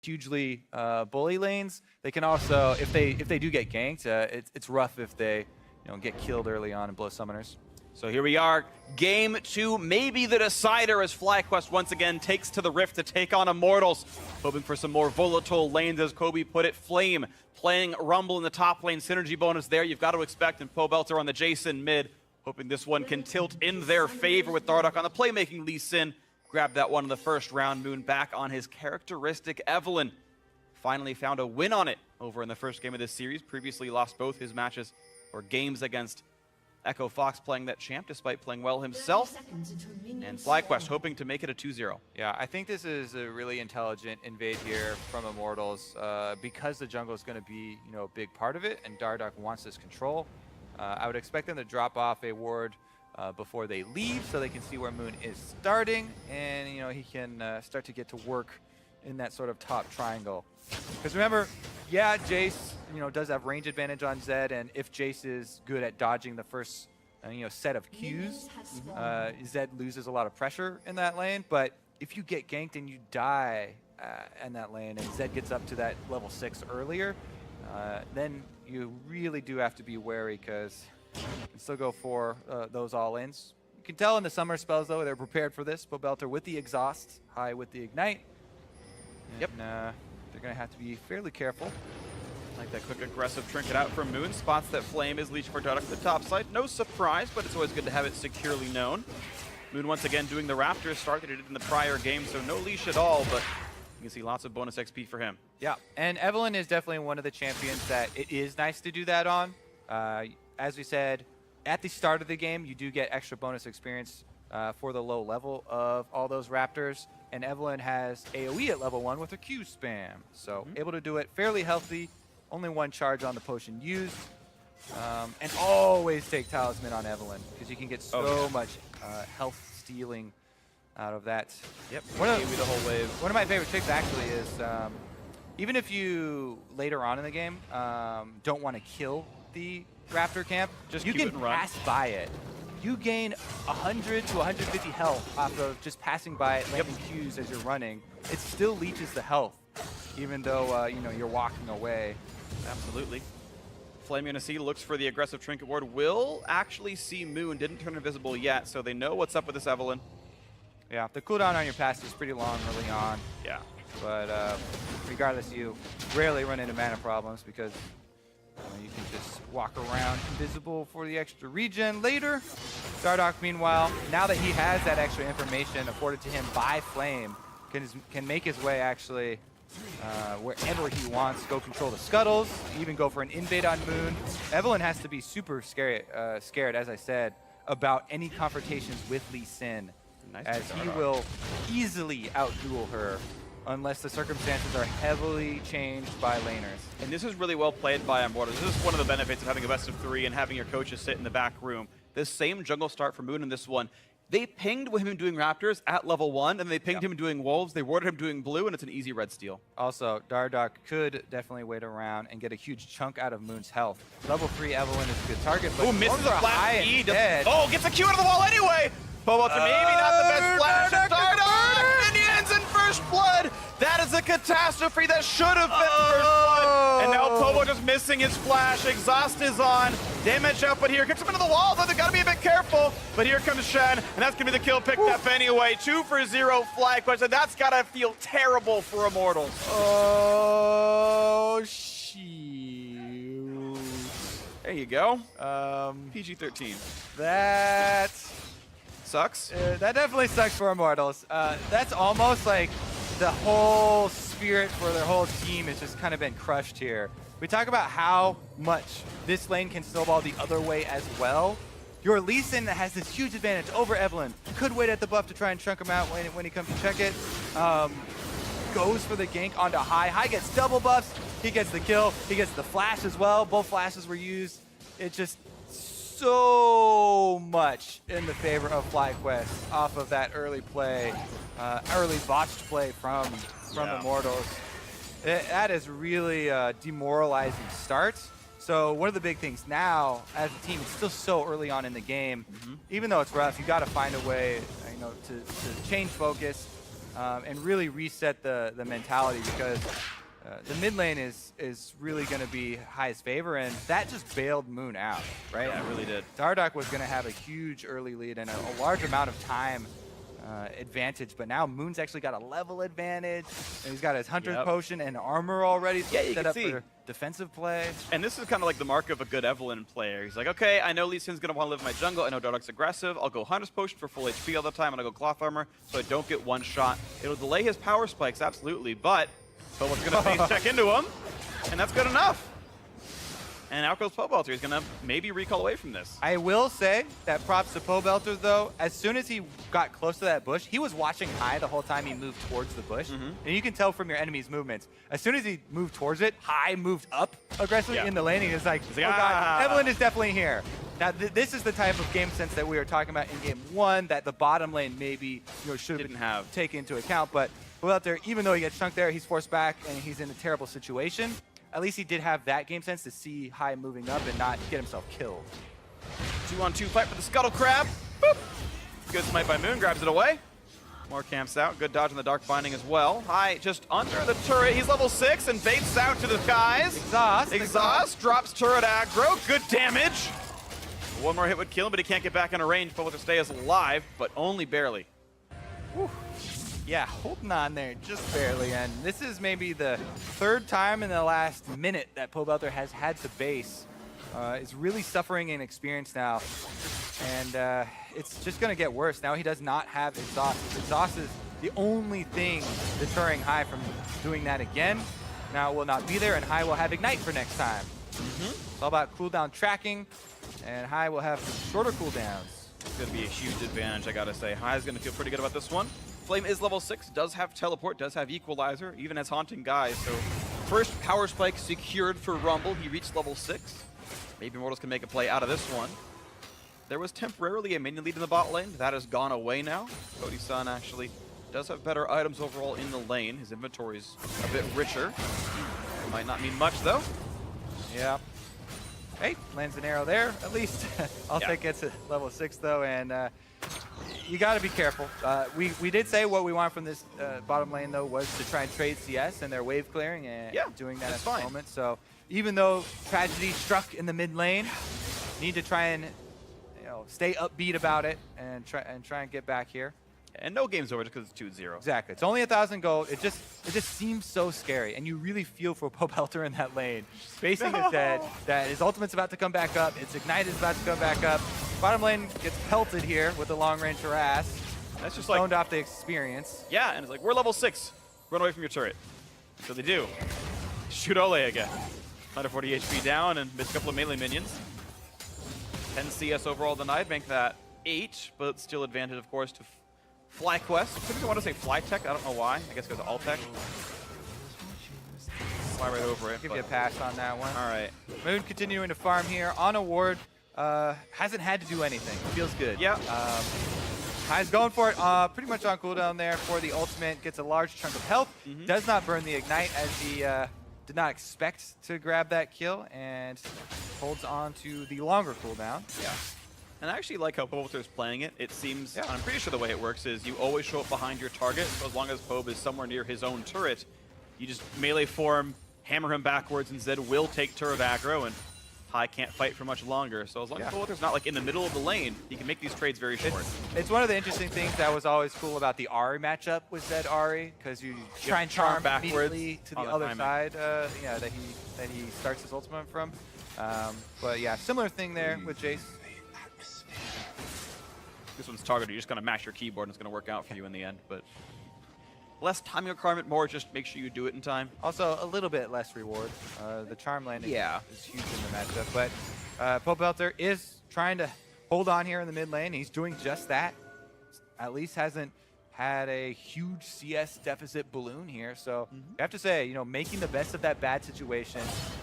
hugely bully lanes, they can also, if they do get ganked, it's rough if they get killed early on and blow summoners. So here we are, game 2, maybe the decider as FlyQuest once again takes to the Rift to take on Immortals. Hoping for some more volatile lanes, as Kobe put it. Flame playing Rumble in the top lane, synergy bonus there you've got to expect, and Pobelter on the Jason mid. Hoping this one can tilt in their favor with Dardoch on the playmaking Lee Sin. Grabbed that one in the first round. Moon back on his characteristic Evelynn. Finally found a win on it over in the first game of this series. Previously lost both his matches or games against Echo Fox playing that champ despite playing well himself. And FlyQuest hoping to make it a 2-0. Yeah, I think this is a really intelligent invade here from Immortals because the jungle is going to be a big part of it, and Dardoch wants this control. I would expect them to drop off a ward before they leave so they can see where Moon is starting, and he can start to get to work in that sort of top triangle. Because remember, yeah, Jace does have range advantage on Zed, and if Jace is good at dodging the first set of Qs, Zed loses a lot of pressure in that lane. But if you get ganked and you die in that lane, and Zed gets up to that level 6 earlier, then you really do have to be wary, because you can still go for those all-ins. You can tell in the summer spells, though, they're prepared for this. Pobelter with the exhaust, high with the ignite. And, yep. They're going to have to be fairly careful. Like that quick aggressive trinket out from Moon. Spots that Flame is leeching for Dardoch at the top side. No surprise, but it's always good to have it securely known. Moon once again doing the Raptors start that he did in the prior game, so no leash at all, but you can see lots of bonus XP for him. Yeah, and Evelynn is definitely one of the champions that it is nice to do that on. As we said, at the start of the game, you do get extra bonus experience for the low level of all those Raptors. And Evelynn has AoE at level 1 with her Q spam. So able to do it fairly healthy. Only one charge on the potion used. And always take Talisman on Evelynn, because you can get so much health stealing out of that. Yep, the whole wave. One of my favorite tricks actually is even if you later on in the game don't want to kill the Raptor camp, you can pass by it. You gain 100 to 150 health off of just passing by it, landing Qs as you're running. It still leeches the health, even though you're walking away. Absolutely. Flame Unicy looks for the aggressive trinket ward. Will actually see Moon. Didn't turn invisible yet, so they know what's up with this Evelynn. Yeah, the cooldown on your pass is pretty long early on. Yeah. But regardless, you rarely run into mana problems, because you can just walk around invisible for the extra regen later. Dardoch, meanwhile, now that he has that extra information afforded to him by Flame, can make his way actually wherever he wants. Go control the scuttles, even go for an invade on Moon. Evelynn has to be super scared, as I said, about any confrontations with Lee Sin, as he will easily outduel her unless the circumstances are heavily changed by laners. And this is really well played by Immortals. This is one of the benefits of having a best of 3 and having your coaches sit in the back room. This same jungle start for Moon in this one, they pinged with him doing Raptors at level 1, and they pinged him doing Wolves. They warded him doing Blue, and it's an easy red steal. Also, Dardoch could definitely wait around and get a huge chunk out of Moon's health. Level 3 Evelynn is a good target, but misses a flash E. Oh, gets a Q out of the wall anyway! Pobelter maybe not the best flash. Dardoch! Minions in first blood! That is a catastrophe that should have been first blood. And now Pobo just missing his flash. Exhaust is on. Damage output here. Gets him into the wall, though. They gotta be a bit careful. But here comes Shen, and that's gonna be the kill picked up anyway. 2 for 0 FlyQuest, and that's gotta feel terrible for Immortals. Oh, shoot. There you go. PG-13. That sucks. That definitely sucks for Immortals. That's almost like the whole spirit for their whole team has just kind of been crushed here. We talk about how much this lane can snowball the other way as well. Your Lee Sin has this huge advantage over Evelynn. Could wait at the buff to try and chunk him out when he comes to check it. Goes for the gank onto High. High gets double buffs. He gets the kill. He gets the flash as well. Both flashes were used. It just so much in the favor of FlyQuest off of that early play, early botched play from Immortals. That is really a demoralizing start. So one of the big things now, as a team, it's still so early on in the game. Even though it's rough, you got to find a way, to change focus. and really reset the mentality, because the mid lane is really going to be highest favor, and that just bailed Moon out, right? Yeah, it really did. Dardoch was going to have a huge early lead and a large amount of time advantage, but now Moon's actually got a level advantage, and he's got his Hunter's Potion and armor already set up for defensive play. And this is kind of like the mark of a good Evelynn player. He's like, okay, I know Lee Sin's going to want to live in my jungle. I know Dardoch's aggressive. I'll go Hunter's Potion for full HP all the time, and I'll go Cloth Armor so I don't get one shot. It'll delay his power spikes, absolutely, but Philip's going to face check into him, and that's good enough. And out goes Pobelter. He's going to maybe recall away from this. I will say that props to Pobelter, though. As soon as he got close to that bush, he was watching High the whole time he moved towards the bush. And you can tell from your enemy's movements. As soon as he moved towards it, High moved up aggressively in the lane. He was like, oh God, Evelynn is definitely here. Now, this is the type of game sense that we were talking about in game 1 that the bottom lane maybe should have taken into account. But Pobelter, even though he gets chunked there, he's forced back and he's in a terrible situation. At least he did have that game sense to see High moving up and not get himself killed. 2-on-2 fight for the Scuttle Crab. Boop. Good smite by Moon, grabs it away. More camps out. Good dodge on the Dark Binding as well. High just under the turret. He's level 6 and baits out to the skies. Exhaust drops turret aggro. Good damage. One more hit would kill him, but he can't get back in a range. Pobelter stays alive, but only barely. Whew. Yeah, holding on there just barely, and this is maybe the 3rd time in the last minute that Pobelter has had to base. Is really suffering in experience now, and it's just going to get worse. Now he does not have Exhaust. Exhaust is the only thing deterring High from doing that again. Now it will not be there, and High will have Ignite for next time. It's all about cooldown tracking, and High will have shorter cooldowns. It's going to be a huge advantage, I got to say. High is going to feel pretty good about this one. Flame is level 6, does have Teleport, does have Equalizer, even has Haunting Guise. So first power spike secured for Rumble. He reached level 6. Maybe Immortals can make a play out of this one. There was temporarily a minion lead in the bot lane. That has gone away now. Cody-san actually does have better items overall in the lane. His inventory is a bit richer. Might not mean much though. Yeah. Hey, lands an arrow there, at least. I'll take it to level 6 though, and you got to be careful. We did say what we want from this bottom lane, though, was to try and trade CS and their wave clearing, and doing that at the moment. So even though tragedy struck in the mid lane, need to try and stay upbeat about it and try and get back here. And no game's over just because it's 2-0. Exactly. It's only 1,000 gold. It just seems so scary, and you really feel for Pobelter in that lane. Spacing is dead. That his ultimate's about to come back up. Its Ignite is about to come back up. Bottom lane gets pelted here with the long range harass. That's just stoned off the experience. Yeah, and it's like, we're level 6. Run away from your turret. So they do. Shoot Ole again. 140 HP down and miss a couple of melee minions. 10 CS overall denied, make that 8, but still advantage, of course, to FlyQuest. I typically want to say Flytech. I don't know why. I guess it goes to Altech. Fly right over it. Give you a pass on that one. All right. Moon continuing to farm here on a ward. Hasn't had to do anything. Feels good. Yeah. High's going for it. Pretty much on cooldown there for the ultimate. Gets a large chunk of health. Does not burn the Ignite as he did not expect to grab that kill, and holds on to the longer cooldown. Yeah. And I actually like how Pobelter is playing it. It seems, I'm pretty sure the way it works is you always show up behind your target, so as long as Pob is somewhere near his own turret, you just melee form, hammer him backwards, and Zed will take turret aggro, and High can't fight for much longer. So as long as Pobelter's not like in the middle of the lane, he can make these trades very short. It's one of the interesting things that was always cool about the Ahri matchup with Zed Ahri, because you try and charm backwards to the other side, that he starts his ultimate from. But yeah, similar thing there with Jace. This one's targeted. You're just going to mash your keyboard and it's going to work out for you in the end. But less timing requirement, more just make sure you do it in time. Also, a little bit less reward. The charm landing is huge in the matchup. But Pobelter is trying to hold on here in the mid lane. He's doing just that. At least hasn't had a huge CS deficit balloon here. So you have to say, making the best of that bad situation,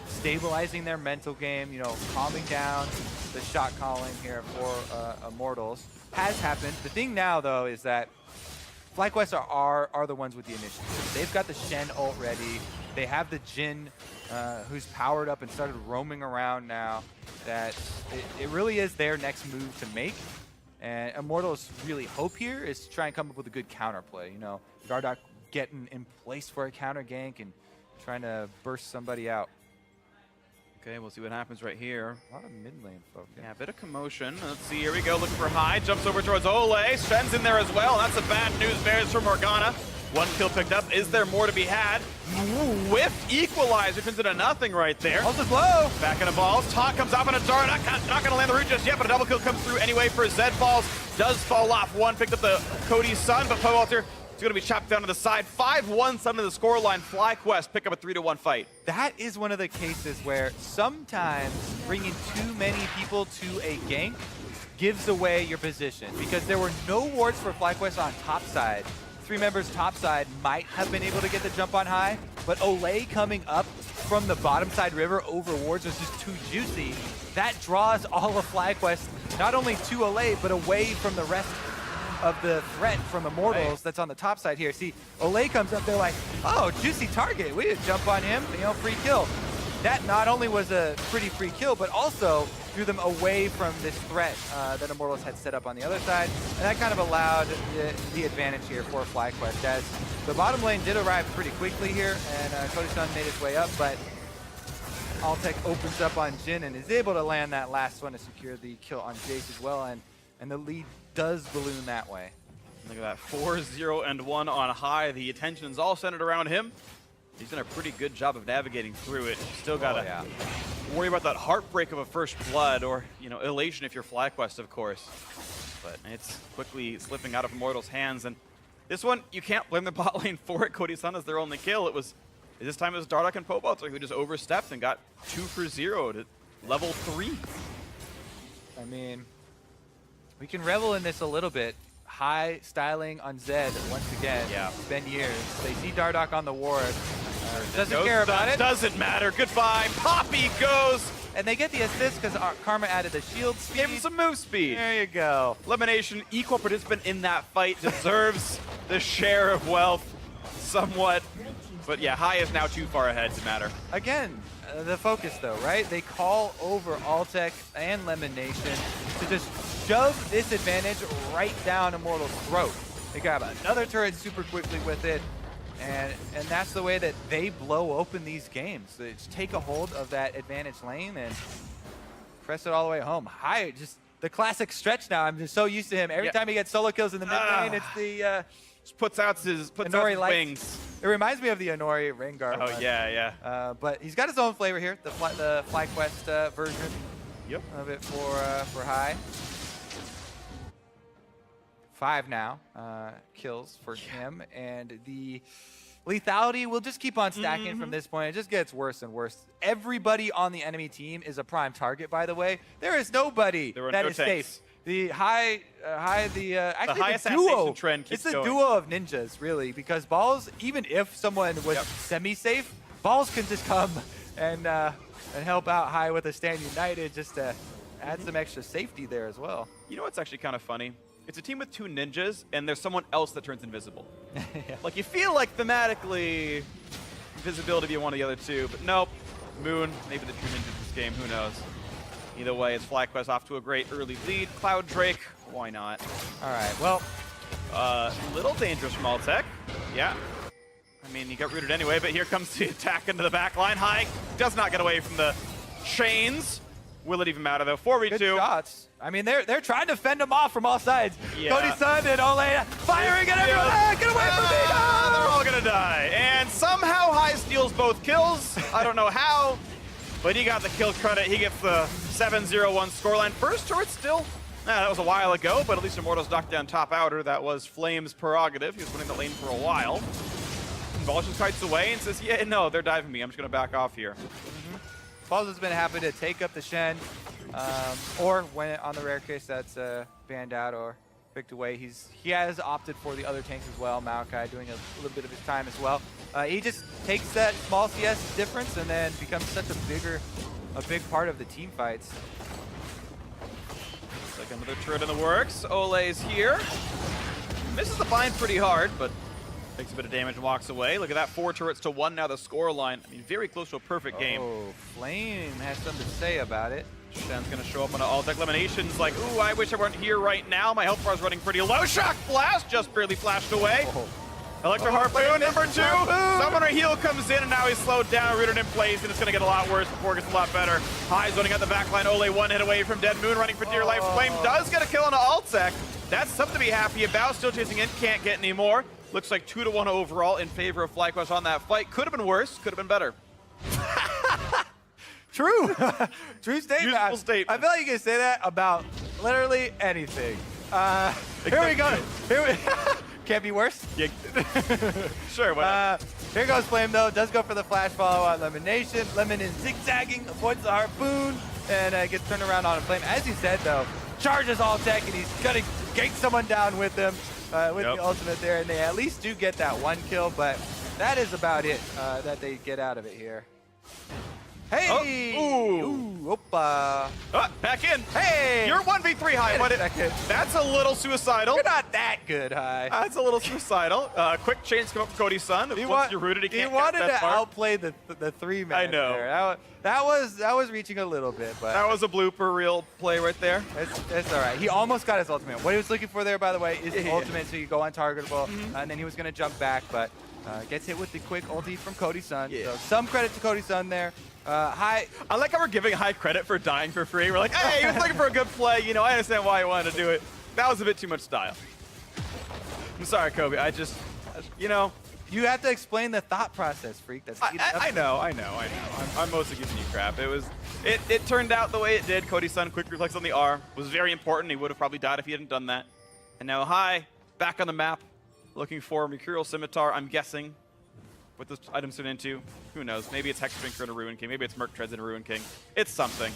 stabilizing their mental game, calming down the shot calling here for Immortals has happened. The thing now, though, is that FlyQuest are the ones with the initiative. They've got the Shen ult ready. They have the Jhin who's powered up and started roaming around now. That it really is their next move to make. And Immortals' really hope here is to try and come up with a good counterplay. You know, Dardoch getting in place for a counter gank and trying to burst somebody out. Okay, we'll see what happens right here. A lot of mid lane focus. Yeah, a bit of commotion. Let's see, here we go, looking for High, jumps over towards Ole. Shen's in there as well, and that's a bad news bears for Morgana. 1 kill picked up. Is there more to be had? Whiff equalizer turns into nothing right there. Also low. Back into balls. Talk comes up on a dart. Not going to land the root just yet, but a double kill comes through anyway for Zed Falls. Does fall off. One picked up the Cody's son, but Powalter is going to be chopped down to the side. 5-1 sudden to the scoreline. FlyQuest pick up a 3-1 fight. That is one of the cases where sometimes bringing too many people to a gank gives away your position, because there were no wards for FlyQuest on top side. 3 members top side might have been able to get the jump on High, but Olay coming up from the bottom side river over wards was just too juicy. That draws all of FlyQuest not only to Olay, but away from the rest of the threat from Immortals that's on the top side here. See, Olay comes up, they're like, oh, juicy target. We didn't jump on him, you know, free kill. That not only was a pretty free kill, but also drew them away from this threat that Immortals had set up on the other side. And that kind of allowed the advantage here for FlyQuest, as the bottom lane did arrive pretty quickly here, and Cody Sun made his way up, but Altec opens up on Jhin and is able to land that last one to secure the kill on Jace as well, and the lead does balloon that way. Look at that, 4-0-1 on High. The attention's all centered around him. He's done a pretty good job of navigating through it. Still gotta worry about that heartbreak of a first blood, or, you know, elation if you're FlyQuest, of course. But it's quickly slipping out of Immortals' hands, and this one, you can't blame the bot lane for it. Cody Sun is their only kill. This time it was Dardoch and Powalter who just overstepped and got 2 for 0 to level 3. I mean, we can revel in this a little bit. High styling on Zed once again. Yeah. It's been years. They see Dardoch on the ward. Doesn't care about it. Doesn't matter. Goodbye. Poppy goes. And they get the assist because Karma added the shield speed. Gave him some move speed. There you go. Elimination, equal participant in that fight, deserves the share of wealth somewhat. But yeah, High is now too far ahead to matter. Again, the focus though, right? They call over Altec and Lemon Nation to just shove this advantage right down Immortals' throat. They grab another turret super quickly with it, and that's the way that they blow open these games. They just take a hold of that advantage lane and press it all the way home. High, just the classic stretch now. I'm just so used to him. Every time he gets solo kills in the mid lane, it's the just puts out his wings. It reminds me of the Honori Rengar. Oh, yeah. But he's got his own flavor here, the FlyQuest version of it for High. 5 now kills for him, and the lethality will just keep on stacking from this point. It just gets worse and worse. Everybody on the enemy team is a prime target, by the way. There is nobody that is safe. The actually the duo trend keeps it's the duo of ninjas, really, because Balls, even if someone was semi-safe, Balls can just come and help out High with a Stand United just to add some extra safety there as well. You know what's actually kind of funny? It's a team with 2 ninjas, and there's someone else that turns invisible. Like, you feel like thematically invisibility would be one of the other two, but nope. Moon, maybe the true ninjas this game, who knows? Either way, it's FlyQuest off to a great early lead. Cloud Drake, why not? All right, well. Little dangerous from Altec. Yeah. I mean, he got rooted anyway, but here comes the attack into the back line. High does not get away from the chains. Will it even matter, though? 4v2. Good shots. I mean, they're trying to fend him off from all sides. Cody Sun and Ole firing at everyone. Get away from me! No! They're all gonna die. And somehow High steals both kills. I don't know how, but he got the kill credit. He gets the 7-0-1 scoreline. First turret still. That was a while ago, but at least Immortals knocked down top outer. That was Flame's prerogative. He was winning the lane for a while. Balls just kites away and says, yeah, no, they're diving me. I'm just gonna back off here. Balls has been happy to take up the Shen, or when on the rare case that's banned out or picked away, he has opted for the other tanks as well. Maokai doing a little bit of his time as well. He just takes that small CS difference and then becomes such a big part of the team fights. Looks like another turret in the works. Ole's here. Misses the bind pretty hard, but takes a bit of damage and walks away. Look at that, 4 turrets to 1 now the score line. I mean, very close to a perfect game. Oh, Flame has something to say about it. Shen's gonna show up on an all-deck eliminations like, ooh, I wish I weren't here right now. My health bar is running pretty low. Shock Blast just barely flashed away. Electro Harpoon, number 2. Summoner Heal comes in, and now he's slowed down, rooted in place, and it's going to get a lot worse before it gets a lot better. High zoning out the backline. Ole one hit away from Dead Moon, running for dear life. Flame does get a kill on an alt-tech. That's something to be happy about. Still chasing in, can't get any more. Looks like 2-1 overall in favor of FlyQuest on that fight. Could have been worse, could have been better. True. True statement. Useful statement. I feel like you can say that about literally anything. Here we go. Can't be worse. Yeah. Sure, whatever. Here goes Flame, though. Does go for the flash follow on Elimination. Lemon is zigzagging, avoids the Harpoon, and gets turned around on a Flame. As you said, though, charges all tech, and he's going to gate someone down with him, with the ultimate there. And they at least do get that 1 kill, but that is about it that they get out of it here. Hey! Oh, Ooh, back in. Hey! You're 1v3 High, but that's a little suicidal. You're not that good, High. That's a little suicidal. Quick chains come up from Cody's son. Once you're rooted, he wanted get that to far. outplay the 3-man. I know. There. That was reaching a little bit, but that was a blooper reel play right there. It's all right. He almost got his ultimate. What he was looking for there, by the way, is the ultimate, so you go untargetable, and then he was going to jump back, but gets hit with the quick ulti from Cody's son. Yeah. So some credit to Cody's son there. High. I like how we're giving High credit for dying for free. We're like, hey, he was looking for a good play. You know, I understand why he wanted to do it. That was a bit too much style. I'm sorry, Kobe. You know. You have to explain the thought process, freak. That's I know. I'm mostly giving you crap. It turned out the way it did. Cody's son, quick reflex on the R, was very important. He would have probably died if he hadn't done that. And now High, back on the map, looking for Mercurial Scimitar, I'm guessing. What this item's turned into, who knows? Maybe it's Hex Drinker and a Ruin King. Maybe it's Merc Treads and a Ruin King. It's something.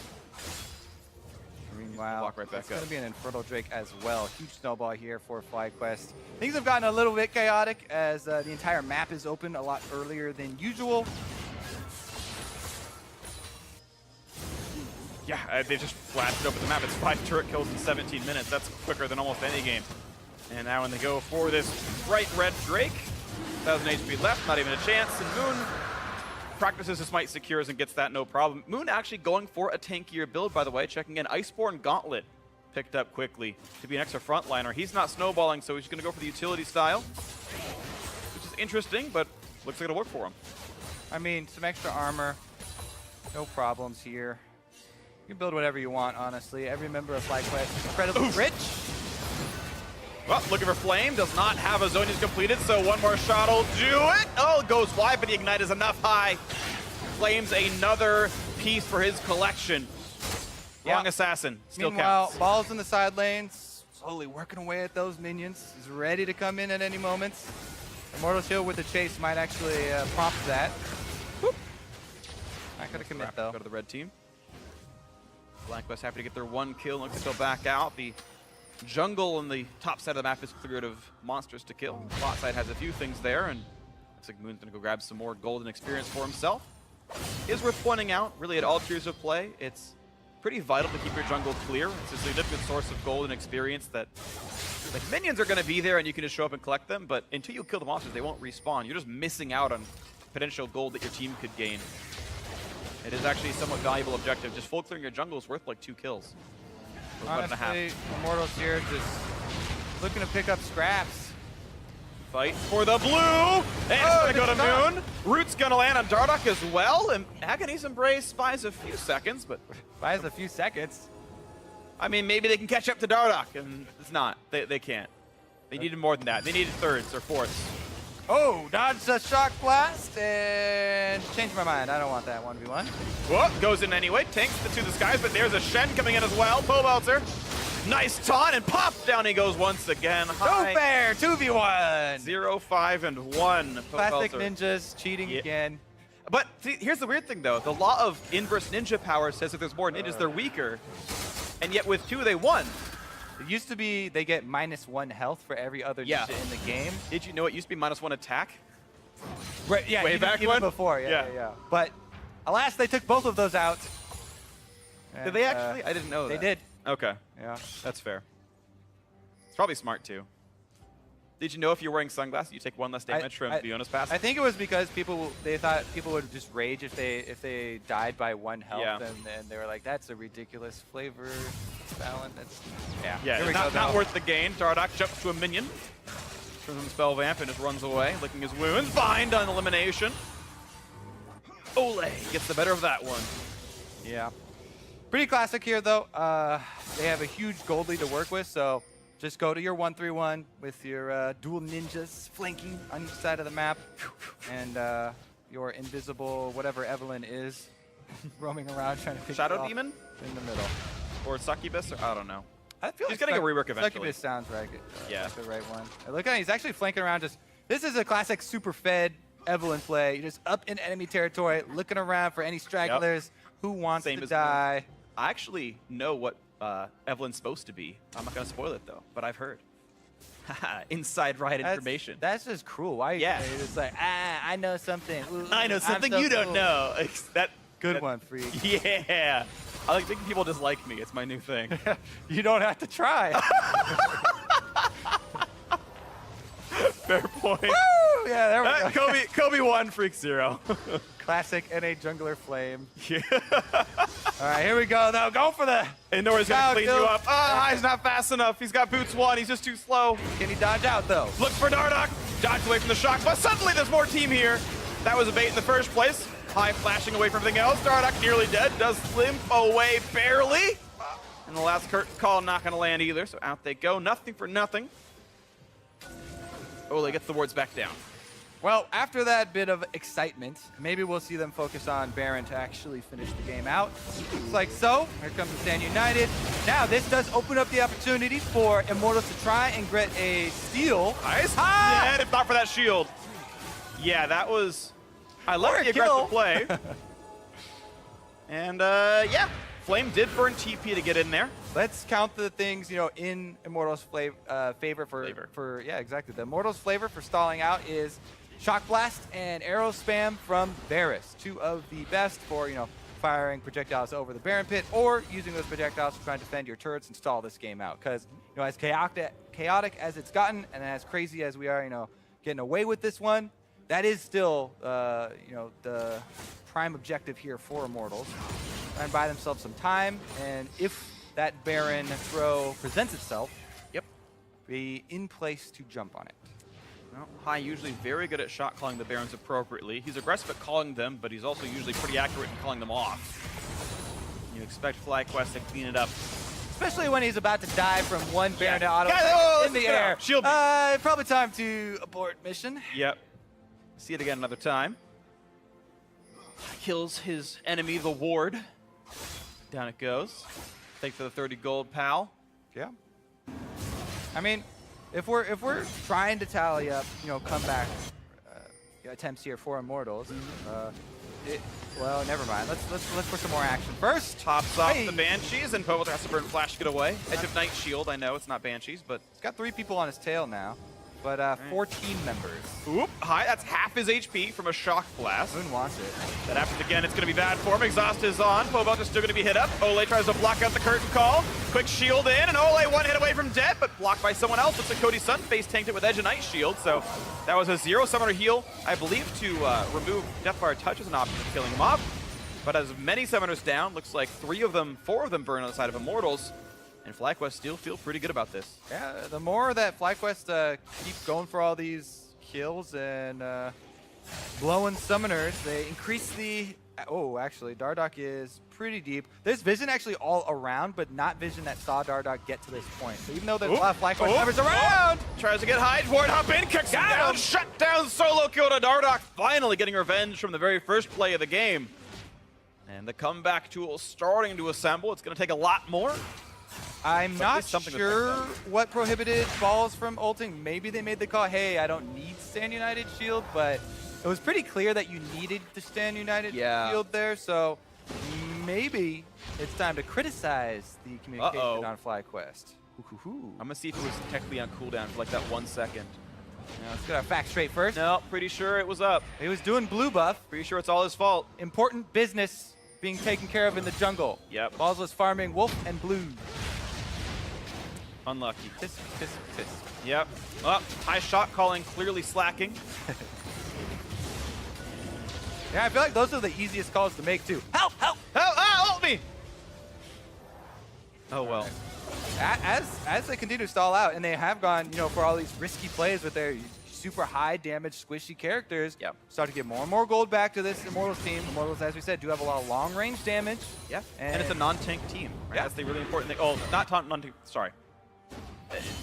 Wow, walk right back it's going to be an Infernal Drake as well. Huge snowball here for FlyQuest. Things have gotten a little bit chaotic as the entire map is open a lot earlier than usual. Yeah, they just blasted open the map. It's 5 turret kills in 17 minutes. That's quicker than almost any game. And now when they go for this bright red Drake, 1,000 HP left, not even a chance. And Moon practices his Smite Secures and gets that no problem. Moon actually going for a tankier build, by the way. Checking in, Iceborne Gauntlet picked up quickly to be an extra frontliner. He's not snowballing, so he's going to go for the utility style, which is interesting, but looks like it'll work for him. I mean, some extra armor, no problems here. You can build whatever you want, honestly. Every member of FlyQuest is incredibly rich. Well, looking for Flame, does not have a Zonia's completed, so one more shot will do it. Oh, it goes wide, but the Ignite is enough. High claims another piece for his collection. Wrong assassin, still Meanwhile, counts. Ball's in the side lanes, slowly working away at those minions. He's ready to come in at any moment. Immortals Shield with the chase might actually prompt that. Whoop. Not gonna commit though. Go to the red team. FlyQuest happy to get their 1 kill. Looks like they'll back out. The jungle on the top side of the map is cleared of monsters to kill. Bot side has a few things there, and looks like Moon's gonna go grab some more golden experience for himself. Is worth pointing out, really at all tiers of play, it's pretty vital to keep your jungle clear. It's a significant source of golden experience that, like, minions are gonna be there and you can just show up and collect them, but until you kill the monsters, they won't respawn. You're just missing out on potential gold that your team could gain. It is actually a somewhat valuable objective. Just full clearing your jungle is worth like 2 kills. Honestly, Immortals here just looking to pick up scraps. Fight for the blue! And it's gonna go to Moon. Root's gonna land on Dardoch as well, and Agony's Embrace buys a few seconds, but... Buys a few seconds. I mean, maybe they can catch up to Dardoch, and it's not. They can't. They needed more than that. They needed thirds or fourths. Oh, dodged a shock blast and changed my mind. I don't want that 1v1. Whoop, goes in anyway, tanks to the skies, but there's a Shen coming in as well. Pobelter, nice taunt, and pop, down he goes once again. No fair, 2v1. 0, 5, and 1. Classic ninjas cheating again. But see, here's the weird thing though. The law of inverse ninja power says if there's more ninjas, they're weaker. And yet with 2, they won. It used to be they get -1 health for every other ninja in the game. Did you know it used to be -1 attack? Right, yeah, Way back when? before, yeah. But alas, they took both of those out. And, did they actually? I didn't know that. They did. Okay. Yeah. That's fair. It's probably smart too. Did you know if you're wearing sunglasses, you take 1 less damage from Fiona's pass? I think it was because they thought people would just rage if they died by 1 health, and they were like, that's a ridiculous flavor balance. Yeah, it's not worth the gain. Dardoch jumps to a minion, turns on Spell Vamp, and just runs away, licking his wounds. Bind on elimination. Ole gets the better of that one. Yeah. Pretty classic here, though. They have a huge gold lead to work with, so just go to your 1-3-1 with your dual ninjas flanking on each side of the map, and your invisible whatever Evelyn is roaming around trying to pick Shadow you off Demon? In the middle. Or Succubus? Or, I don't know. I feel he's like getting a rework eventually. Succubus sounds right. Yeah. Like the right one. Look at him. He's actually flanking around. This is a classic super fed Evelyn play. You're just up in enemy territory, looking around for any stragglers. Who wants to die? I actually know what Evelyn's supposed to be. I'm not going to spoil it, though, but I've heard. Inside right information. That's just cruel. Why? Yeah. It's like, I know something. Ooh, I know something so you don't cool. know. Good one, Freak. Yeah. I like thinking people dislike me. It's my new thing. You don't have to try. Fair point. Woo! Yeah, there we go. Kobe 1, Freak 0. Classic NA jungler flame. Yeah. All right, here we go, though. Go for the... Indoor's going to clean you up. He's not fast enough. He's got boots 1. He's just too slow. Can he dodge out, though? Look for Dardoch. Dodge away from the shock, but suddenly there's more team here. That was a bait in the first place. High flashing away from everything else. Dardoch nearly dead. Does limp away barely. And the last curtain call not going to land either, so out they go. Nothing for nothing. Ole gets the wards back down. Well, after that bit of excitement, maybe we'll see them focus on Baron to actually finish the game out. It's like so. Here comes the Stand United. Now, this does open up the opportunity for Immortals to try and get a steal. Nice. Yeah, if not for that shield. Yeah, that was... I love the aggressive play. And, yeah. Flame did burn TP to get in there. Let's count the things, in Immortals' favor for yeah, exactly. The Immortals' flavor for stalling out is Shock Blast and Arrow Spam from Varus. 2 of the best for, firing projectiles over the Baron Pit or using those projectiles to try and defend your turrets and stall this game out. Because, as chaotic as it's gotten and as crazy as we are, getting away with this one, that is still, the prime objective here for Immortals. Try and buy themselves some time, and if that Baron throw presents itself, be in place to jump on it. Well, Hai usually very good at shot calling the Barons appropriately. He's aggressive at calling them, but he's also usually pretty accurate in calling them off. You expect FlyQuest to clean it up. Especially when he's about to die from one Baron to auto in the air. Shield. Probably time to abort mission. Yep. See it again another time. Kills his enemy, the ward. Down it goes. Thanks for the 30 gold, pal. Yeah. I mean, if we're trying to tally up, comeback attempts here for Immortals, well, never mind. Let's look for some more action first. Tops off the Banshees, and Povel has to burn Flash to get away. Edge of Night Shield. I know it's not Banshees, but he's got 3 people on his tail now. But 4 team members. Oop, Hai, that's half his HP from a Shock Blast. Moon wants it. That happens again, it's going to be bad for him. Exhaust is on. Pobot is still going to be hit up. Ole tries to block out the curtain call. Quick shield in, and Ole 1 hit away from dead, but blocked by someone else. Looks like Cody Sun face tanked it with Edge of Night Shield, so that was a 0 summoner heal, I believe, to remove Deathfire Touch as an option for killing him off. But as many summoners down, looks like 4 of them burn on the side of Immortals. And FlyQuest still feel pretty good about this. Yeah, the more that FlyQuest keep going for all these kills and blowing summoners, they increase the... Oh, actually, Dardoch is pretty deep. There's vision actually all around, but not vision that saw Dardoch get to this point. So even though there's a lot of FlyQuest members around... Tries to get high, Ward hop in, kicks him down, shut down, solo kill to Dardoch, finally getting revenge from the very first play of the game. And the comeback tool starting to assemble. It's going to take a lot more. I'm not sure what prohibited balls from ulting. Maybe they made the call, hey, I don't need Stand United shield, but it was pretty clear that you needed the Stand United shield there, so maybe it's time to criticize the communication on FlyQuest. I'm going to see if it was technically on cooldown for like that 1 second. Now, let's get our facts straight first. No, pretty sure it was up. He was doing blue buff. Pretty sure it's all his fault. Important business being taken care of in the jungle. Yep. Balls was farming wolf and blue. Unlucky. Piss. Yep. Oh, high shot calling, clearly slacking. Yeah, I feel like those are the easiest calls to make too. Help! Help me! Oh well. As they continue to stall out, and they have gone, for all these risky plays with their super high damage, squishy characters, Yep. start to get more and more gold back to this Immortals team. Immortals, as we said, do have a lot of long range damage. Yeah. And it's a non-tank team. Right? Yeah. That's the really important thing. Oh, not non-tank. Sorry.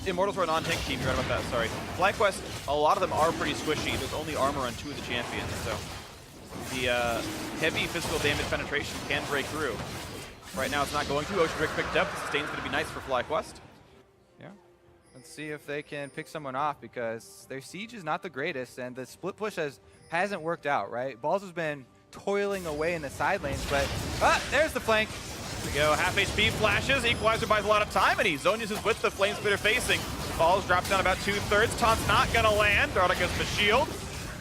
Immortals were a non-tank team. You're right about that. Sorry. FlyQuest, a lot of them are pretty squishy. There's only armor on 2 of the champions, so the heavy physical damage penetration can break through. Right now, it's not going to. Ocean Drake picked up. The sustain's going to be nice for FlyQuest. Yeah. Let's see if they can pick someone off, because their siege is not the greatest, and the split push hasn't worked out, right? Balls has been toiling away in the side lanes, but there's the flank. Here we go. Half HP flashes. Equalizer buys a lot of time, and Zonius is with the flame spitter facing. Balls drops down about 2/3. Taunt's not going to land. Darda gets the shield,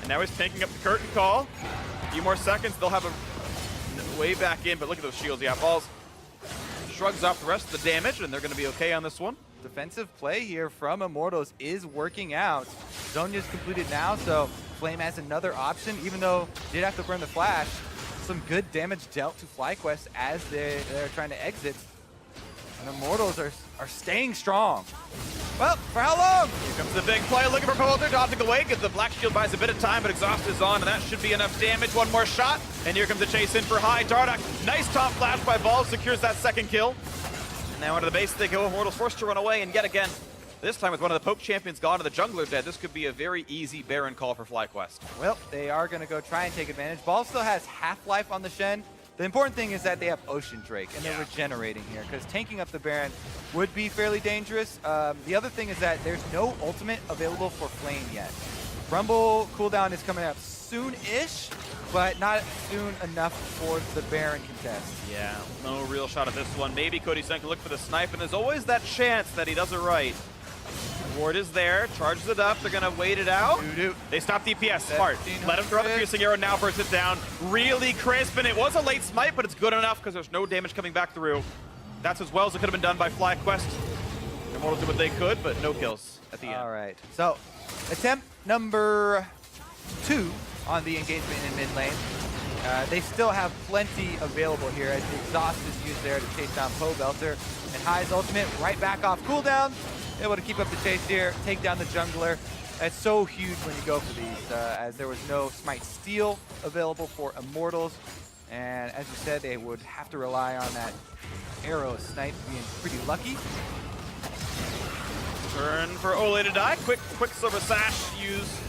and now he's tanking up the curtain call. A few more seconds. They'll have a way back in, but look at those shields. Yeah, Balls shrugs off the rest of the damage, and they're going to be okay on this one. Defensive play here from Immortals is working out. Zonya's completed now, so Flame has another option, even though did have to burn the flash. Some good damage dealt to FlyQuest as they're trying to exit. And Immortals are staying strong. Well, for how long? Here comes the big play, looking for Polter, dodging away, gets the black shield, buys a bit of time, but Exhaust is on, and that should be enough damage. One more shot, and here comes the chase in for High. Dardak, nice top flash by Balls, secures that second kill. And now into the base they go. Immortals forced to run away, and yet again, this time with one of the Poke champions gone and the jungler dead, this could be a very easy Baron call for FlyQuest. Well, they are going to go try and take advantage. Ball still has half-life on the Shen. The important thing is that they have Ocean Drake, and they're regenerating here, because tanking up the Baron would be fairly dangerous. The other thing is that there's no ultimate available for Flame yet. Rumble cooldown is coming up soon-ish, but not soon enough for the Baron contest. Yeah, no real shot at this one. Maybe Cody-san can look for the snipe, and there's always that chance that he does it right. Ward is there, charges it up, they're gonna wait it out. They stop DPS, smart. Let him throw the piercing arrow now, burst it down. Really crisp, and it was a late smite, but it's good enough because there's no damage coming back through. That's as well as it could have been done by FlyQuest. Immortals did what they could, but no kills at the end. All right, so attempt number 2 on the engagement in mid lane. They still have plenty available here as the Exhaust is used there to chase down Pobelter. And High's ultimate right back off cooldown. Able to keep up the chase here, take down the jungler. That's so huge when you go for these, as there was no Smite Steal available for Immortals. And as you said, they would have to rely on that arrow snipe being pretty lucky. Turn for Ole to die. Quick silver sash use.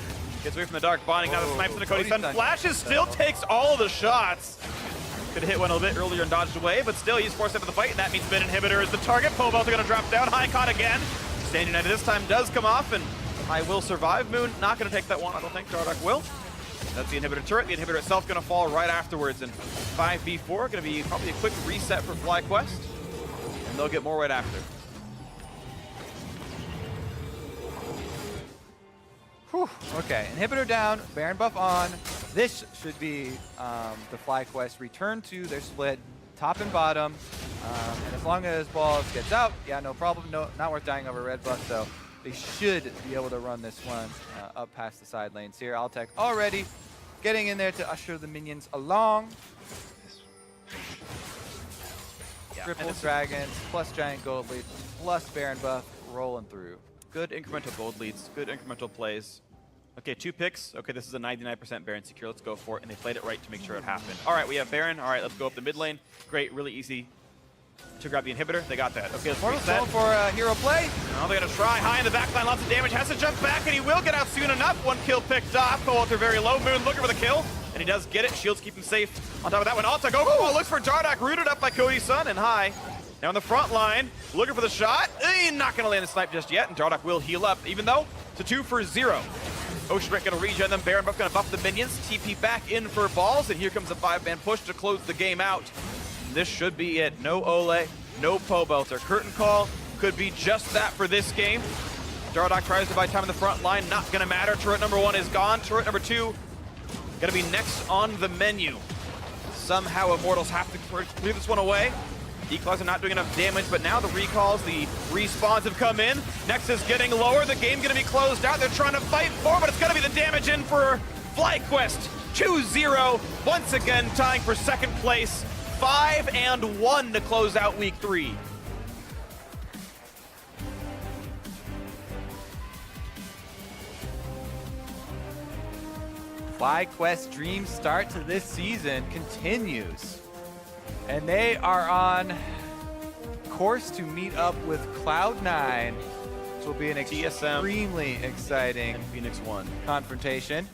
Gets away from the dark bonding. Now the snipes into Cody Sun. Flashes still takes all of the shots. Could have hit one a little bit earlier and dodged away, but still he's forced into the fight, and that means Mid Inhibitor is the target. Pobelter gonna drop down. High caught again. Stand United this time does come off, and I will survive. Moon not going to take that one. I don't think Dardak will. That's the inhibitor turret. The inhibitor itself going to fall right afterwards. And 5v4 going to be probably a quick reset for FlyQuest, and they'll get more right after. Whew. Okay, inhibitor down, Baron buff on. This should be the FlyQuest return to their split, top and bottom. And as long as Balls gets out, yeah, no problem. No, not worth dying over red buff, so they should be able to run this one up past the side lanes here. Altec already getting in there to usher the minions along. Triple dragons, plus giant gold lead, plus Baron buff rolling through. Good incremental gold leads, good incremental plays. Okay, 2 picks. Okay, this is a 99% Baron secure. Let's go for it. And they played it right to make sure it happened. All right, we have Baron. All right, let's go up the mid lane. Great, really easy to grab the inhibitor. They got that. Okay, let's reset. Going for a hero play. Oh, they're going to try. High in the backline, lots of damage. Has to jump back, and he will get out soon enough. 1 kill picked off. Walter very low. Moon looking for the kill, and he does get it. Shields keep him safe. On top of that one, Alta go. Oh, looks for Dardak. Rooted up by Cody Sun, and High now on the front line, looking for the shot. Not going to land the snipe just yet, and Dardak will heal up, even though it's a 2 for 0. Ocean Drake going to regen them. Baron buff going to buff the minions. TP back in for Balls, and here comes a 5-man push to close the game out. This should be it. No Ole, no Pobelter. Curtain call could be just that for this game. Dardak tries to buy time in the front line. Not going to matter. Turret number 1 is gone. Turret number 2 going to be next on the menu. Somehow Immortals have to clear this one away. Declaws are not doing enough damage, but now the recalls, the respawns have come in. Nexus getting lower, the game's gonna be closed out. They're trying to fight for, but it's gonna be the damage in for FlyQuest. 2-0, once again tying for second place. 5-1 to close out week 3. FlyQuest dream start to this season continues. And they are on course to meet up with Cloud9, which will be an TSM extremely exciting and Phoenix 1. confrontation.